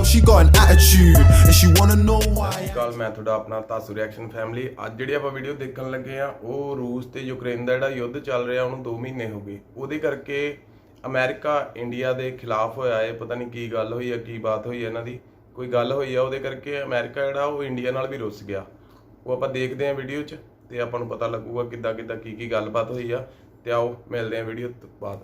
know she got an attitude and she wanna know why। ਕੱਲ ਮੈਂ ਤੁਹਾਡਾ ਆਪਣਾ ਤਾਸੂ ਰਿਐਕਸ਼ਨ ਫੈਮਿਲੀ। ਅੱਜ ਜਿਹੜੀ ਆਪਾਂ ਵੀਡੀਓ ਦੇਖਣ ਲੱਗੇ ਆ ਉਹ ਰੂਸ ਤੇ ਯੂਕਰੇਨ ਦਾ ਜਿਹੜਾ ਯੁੱਧ ਚੱਲ ਰਿਹਾ ਉਹਨੂੰ 2 ਮਹੀਨੇ ਹੋ ਗਏ। ਉਹਦੇ ਕਰਕੇ ਅਮਰੀਕਾ ਇੰਡੀਆ ਦੇ ਖਿਲਾਫ ਹੋਇਆ ਹੈ। ਪਤਾ ਨਹੀਂ ਕੀ ਗੱਲ ਹੋਈ ਹੈ, ਕੀ ਬਾਤ ਹੋਈ ਹੈ, ਇਹਨਾਂ ਦੀ ਕੋਈ ਗੱਲ ਹੋਈ ਆ, ਉਹਦੇ ਕਰਕੇ ਅਮਰੀਕਾ ਜਿਹੜਾ ਉਹ ਇੰਡੀਆ ਨਾਲ ਵੀ ਰੁੱਸ ਗਿਆ। ਉਹ ਆਪਾਂ ਦੇਖਦੇ ਹਾਂ ਵੀਡੀਓ 'ਚ ਤੇ ਆਪਾਂ ਨੂੰ ਪਤਾ ਲੱਗੂਗਾ ਕਿੱਦਾਂ ਕਿੱਦਾਂ ਕੀ ਗੱਲਬਾਤ ਹੋਈ ਆ। ਤੇ आओ मिलते हैं वीडियो बाद।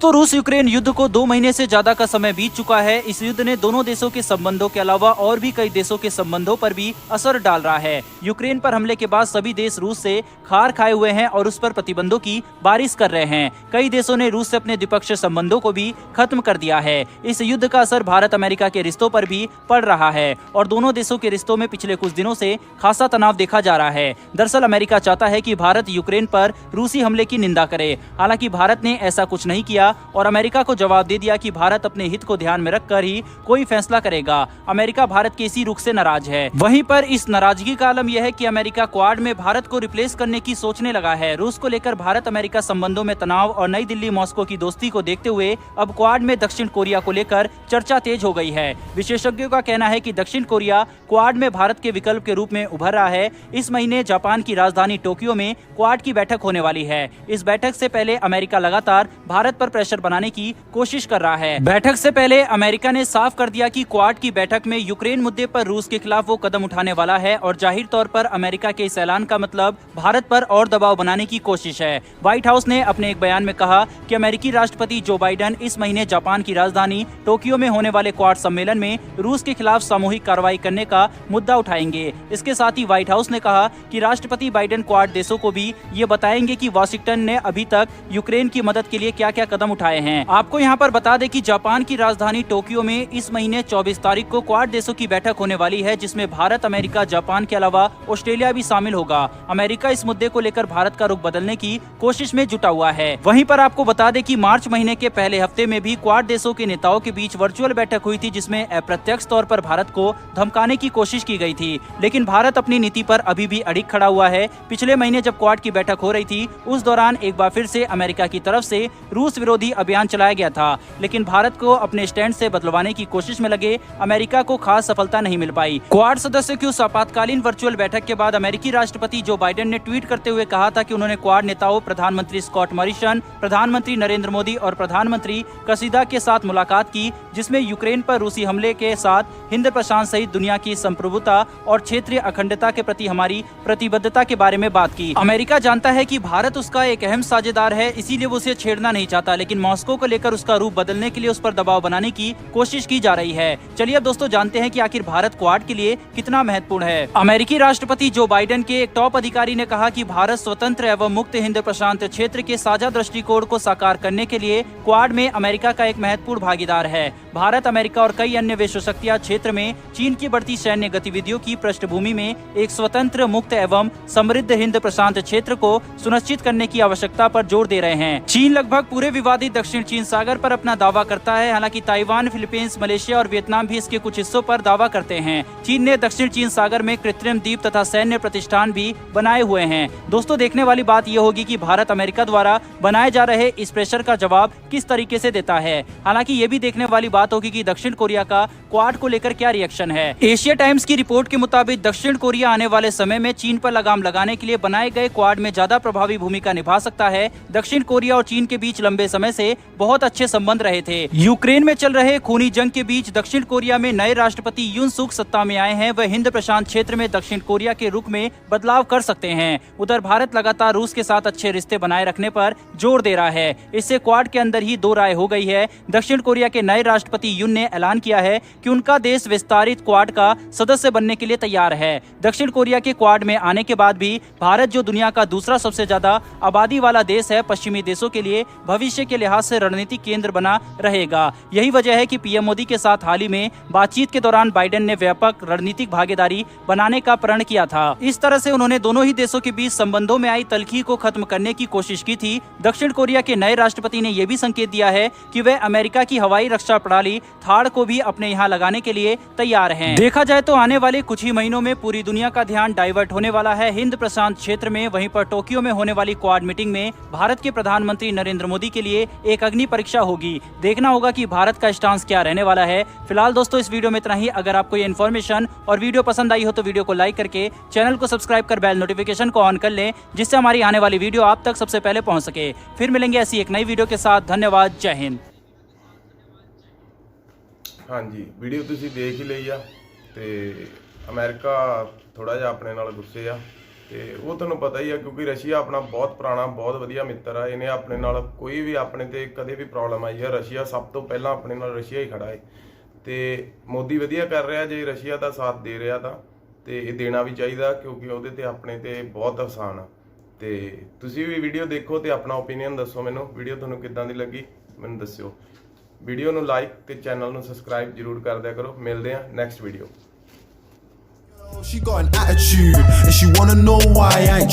तो रूस यूक्रेन युद्ध को 2 महीने से ज्यादा का समय बीत चुका है। इस युद्ध ने दोनों देशों के संबंधों के अलावा और भी कई देशों के संबंधों पर भी असर डाल रहा है। यूक्रेन पर हमले के बाद सभी देश रूस से खार खाए हुए हैं और उस पर प्रतिबंधों की बारिश कर रहे हैं। कई देशों ने रूस से अपने द्विपक्षीय संबंधों को भी खत्म कर दिया है। इस युद्ध का असर भारत अमेरिका के रिश्तों पर भी पड़ रहा है और दोनों देशों के रिश्तों में पिछले कुछ दिनों से खासा तनाव देखा जा रहा है। दरअसल अमेरिका चाहता है कि भारत यूक्रेन पर रूसी हमले की निंदा करे। हालांकि भारत ने ऐसा कुछ नहीं किया और अमेरिका को जवाब दे दिया कि भारत अपने हित को ध्यान में रखकर ही कोई फैसला करेगा। अमेरिका भारत के इसी रुख से नाराज है। वहीं पर इस नाराजगी का आलम यह है कि अमेरिका क्वाड में भारत को रिप्लेस करने की सोचने लगा है। रूस को लेकर भारत अमेरिका संबंधों में तनाव और नई दिल्ली मॉस्को की दोस्ती को देखते हुए अब क्वाड में दक्षिण कोरिया को लेकर चर्चा तेज हो गई है। विशेषज्ञों का कहना है कि दक्षिण कोरिया क्वाड में भारत के विकल्प के रूप में उभर रहा है। इस महीने जापान की राजधानी टोक्यो में क्वाड की बैठक होने वाली है। इस बैठक से पहले अमेरिका लगातार भारत पर प्रेशर बनाने की कोशिश कर रहा है। बैठक से पहले अमेरिका ने साफ कर दिया कि क्वाड की बैठक में यूक्रेन मुद्दे पर रूस के खिलाफ वो कदम उठाने वाला है और जाहिर तौर पर अमेरिका के इस ऐलान का मतलब भारत पर और दबाव बनाने की कोशिश है। व्हाइट हाउस ने अपने एक बयान में कहा कि अमेरिकी राष्ट्रपति जो बाइडेन इस महीने जापान की राजधानी टोक्यो में होने वाले क्वाड सम्मेलन में रूस के खिलाफ सामूहिक कार्रवाई करने का मुद्दा उठाएंगे। इसके साथ ही व्हाइट हाउस ने कहा कि राष्ट्रपति बाइडेन क्वाड देशों को भी ये बताएंगे कि वाशिंगटन ने अभी तक यूक्रेन की मदद के लिए क्या क्या कदम उठाए हैं। आपको यहाँ पर बता दें कि जापान की राजधानी टोक्यो में इस महीने 24 तारीख को क्वाड देशों की बैठक होने वाली है, जिसमें भारत, अमेरिका, जापान के अलावा ऑस्ट्रेलिया भी शामिल होगा। अमेरिका इस मुद्दे को लेकर भारत का रुख बदलने की कोशिश में जुटा हुआ है। वहीं पर आपको बता दें कि मार्च महीने के पहले हफ्ते में भी क्वाड देशों के नेताओं के बीच वर्चुअल बैठक हुई थी, जिसमें अप्रत्यक्ष तौर पर भारत को धमकाने की कोशिश की गई थी। लेकिन भारत अपनी नीति पर अभी भी अड़िग खड़ा हुआ है। पिछले महीने जब क्वाड की बैठक हो रही थी उस दौरान एक बार फिर से अमेरिका की तरफ से रूस विरोधी अभियान चलाया गया था, लेकिन भारत को अपने स्टैंड से बदलवाने की कोशिश में लगे अमेरिका को खास सफलता नहीं मिल पाई। क्वाड सदस्यों की उस आपातकालीन वर्चुअल बैठक के बाद अमेरिकी राष्ट्रपति जो बाइडेन ने ट्वीट करते हुए कहा था कि उन्होंने क्वाड नेताओं प्रधानमंत्री स्कॉट मॉरिसन, प्रधानमंत्री नरेंद्र मोदी और प्रधानमंत्री कसीदा के साथ मुलाकात की, जिसमें यूक्रेन पर रूसी हमले के साथ हिंद प्रशांत सहित दुनिया की संप्रभुता और क्षेत्रीय अखंडता के प्रति हमारी प्रतिबद्धता के बारे में बात की। अमेरिका जानता है कि भारत उसका एक अहम साझेदार है, इसीलिए वो उसे छेड़ना नहीं चाहता, लेकिन मॉस्को को लेकर उसका रूप बदलने के लिए उस पर दबाव बनाने की कोशिश की जा रही है। चलिए अब दोस्तों जानते हैं कि आखिर भारत क्वाड के लिए कितना महत्वपूर्ण है। अमेरिकी राष्ट्रपति जो बाइडेन के एक टॉप अधिकारी ने कहा कि भारत स्वतंत्र एवं मुक्त हिंद प्रशांत क्षेत्र के साझा दृष्टिकोण को साकार करने के लिए क्वाड में अमेरिका का एक महत्वपूर्ण भागीदार है। भारत, अमेरिका और कई अन्य विश्व शक्तियां क्षेत्र में चीन की बढ़ती सैन्य गतिविधियों की पृष्ठभूमि में एक स्वतंत्र, मुक्त एवं समृद्ध हिंद प्रशांत क्षेत्र को सुनिश्चित करने की आवश्यकता पर जोर दे रहे हैं। चीन लगभग पूरे विवादित दक्षिण चीन सागर पर अपना दावा करता है। हालांकि ताइवान, फिलीपींस, मलेशिया और वियतनाम भी इसके कुछ हिस्सों पर दावा करते हैं। चीन ने दक्षिण चीन सागर में कृत्रिम द्वीप तथा सैन्य प्रतिष्ठान भी बनाए हुए हैं। दोस्तों देखने वाली बात यह होगी कि भारत अमेरिका द्वारा बनाए जा रहे इस प्रेशर का जवाब किस तरीके से देता है। हालांकि ये भी देखने वाली बात होगी कि दक्षिण कोरिया का क्वाड को लेकर क्या रिएक्शन है। एशिया टाइम्स की रिपोर्ट के मुताबिक दक्षिण कोरिया आने वाले समय में चीन पर लगाम लगाने के लिए बनाए गए क्वाड में ज्यादा प्रभावी भूमिका निभा सकता है। दक्षिण कोरिया और चीन के बीच लंबे समय से बहुत अच्छे संबंध रहे थे। यूक्रेन में चल रहे खूनी जंग के बीच दक्षिण कोरिया में नए राष्ट्रपति यून सुक सत्ता में आए हैं। वह हिंद प्रशांत क्षेत्र में दक्षिण कोरिया के रुख में बदलाव कर सकते हैं। उधर भारत लगातार रूस के साथ अच्छे रिश्ते बनाए रखने पर जोर दे रहा है। इससे क्वाड के अंदर ही दो राय हो गई है। दक्षिण कोरिया के नए राष्ट्रपति यून ने ऐलान किया है कि उनका देश विस्तारित क्वाड का सदस्य बनने के लिए तैयार है। दक्षिण कोरिया के क्वाड में आने के बाद भी भारत जो दुनिया का दूसरा सबसे ज्यादा आबादी वाला देश है, पश्चिमी देशों के लिए भविष्य के लिहाज से रणनीतिक केंद्र बना रहेगा। यही वजह है कि पीएम मोदी के साथ हाल ही में बातचीत के दौरान बाइडेन ने व्यापक रणनीतिक भागीदारी बनाने का प्रण किया था। इस तरह से उन्होंने दोनों ही देशों के बीच संबंधों में आई तल्खी को खत्म करने की कोशिश की थी। दक्षिण कोरिया के नए राष्ट्रपति ने यह भी संकेत दिया है कि वे अमेरिका की हवाई रक्षा प्रणाली थाड़ को भी अपने यहाँ लगाने के लिए तैयार हैं। देखा जाए तो आने वाले कुछ ही महीनों में पूरी दुनिया का ध्यान डाइवर्ट होने वाला है हिंद प्रशांत क्षेत्र में। वहीं पर टोक्यो में होने वाली क्वाड मीटिंग में भारत के प्रधानमंत्री नरेंद्र मोदी के लिए लिए एक अग्नि परीक्षा होगी। देखना होगा कि भारत का स्टांस क्या रहने वाला है। फिलहाल दोस्तों इस वीडियो में इतना ही। अगर आपको ये इन्फॉर्मेशन और वीडियो पसंद आई हो तो वीडियो को लाइक करके चैनल को सब्सक्राइब कर बेल नोटिफिकेशन को ऑन कर लें, जिससे हमारी आने वाली वीडियो आप तक सबसे पहले पहुंच सके। फिर मिलेंगे ऐसी एक नई वीडियो के साथ। धन्यवाद। जय हिंद। ਹਾਂਜੀ ਵੀਡੀਓ ਤੁਸੀਂ ਦੇਖ ਹੀ ਲਈ ਆ ਤੇ ਅਮਰੀਕਾ ਥੋੜਾ ਜਿਹਾ ਆਪਣੇ ਨਾਲ ਗੁੱਸੇ ਆ ਤੇ ਉਹ ਤੁਹਾਨੂੰ ਪਤਾ ਹੀ ਆ, ਕਿਉਂਕਿ ਰਸ਼ੀਆ ਆਪਣਾ ਬਹੁਤ ਪੁਰਾਣਾ ਬਹੁਤ ਵਧੀਆ ਮਿੱਤਰ ਆ। ਇਹਨੇ ਆਪਣੇ ਨਾਲ ਕੋਈ ਵੀ ਆਪਣੇ ਤੇ ਕਦੇ ਵੀ ਪ੍ਰੋਬਲਮ ਆਈ ਆ, ਰਸ਼ੀਆ ਸਭ ਤੋਂ ਪਹਿਲਾਂ ਆਪਣੇ ਨਾਲ ਰਸ਼ੀਆ ਹੀ ਖੜਾ ਹੈ ਤੇ ਮੋਦੀ ਵਧੀਆ ਕਰ ਰਿਹਾ। ਜੇ ਰਸ਼ੀਆ ਦਾ ਸਾਥ ਦੇ ਰਿਹਾ ਤਾਂ ਤੇ ਇਹ ਦੇਣਾ ਵੀ ਚਾਹੀਦਾ, ਕਿਉਂਕਿ ਉਹਦੇ ਤੇ ਆਪਣੇ ਤੇ ਬਹੁਤ ਆਸਾਨ ਆ। ਤੇ ਤੁਸੀਂ ਵੀ ਵੀਡੀਓ ਦੇਖੋ ਤੇ ਆਪਣਾ ਓਪੀਨੀਅਨ ਦੱਸੋ ਮੈਨੂੰ। ਵੀਡੀਓ ਤੁਹਾਨੂੰ ਕਿੱਦਾਂ ਦੀ ਲੱਗੀ ਮੈਨੂੰ ਦੱਸਿਓ। ਵੀਡੀਓ ਨੂੰ ਲਾਈਕ ਤੇ ਚੈਨਲ ਨੂੰ ਸਬਸਕ੍ਰਾਈਬ ਜ਼ਰੂਰ ਕਰ ਦਿਆ ਕਰੋ। ਮਿਲਦੇ ਹਾਂ next video. She got an attitude, and she wanna know why I ain't